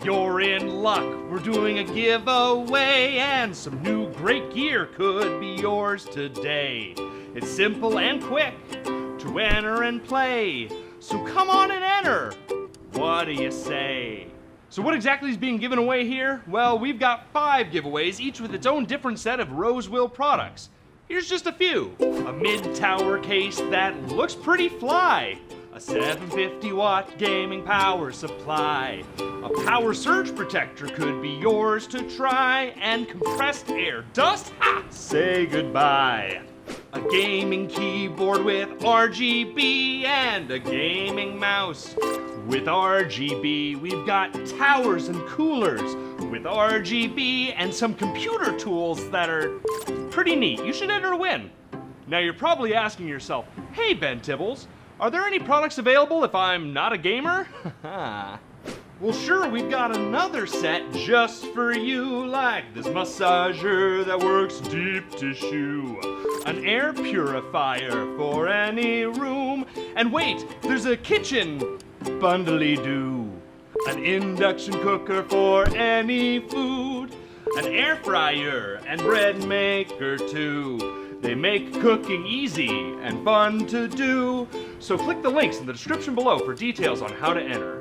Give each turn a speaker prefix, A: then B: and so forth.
A: You're in luck, we're doing a giveaway, and some new great gear could be yours today. It's simple and quick to enter and play, so come on and enter. What do you say? So what exactly is being given away here? Well, we've got 5 giveaways, each with its own different set of Rosewill products. Here's just a few. A mid-tower case that looks pretty fly. A 750-watt gaming power supply. A power surge protector could be yours to try. And compressed air dust, say goodbye. A gaming keyboard with RGB and a gaming mouse with RGB. We've got towers and coolers with RGB and some computer tools that are pretty neat. You should enter to win. Now you're probably asking yourself, hey Ben Tibbles, are there any products available if I'm not a gamer? Well, sure, we've got another set just for you, like this massager that works deep tissue, an air purifier for any room, and wait, there's a kitchen bundly-doo, an induction cooker for any food, an air fryer and bread maker too. They make cooking easy and fun to do. So click the links in the description below for details on how to enter.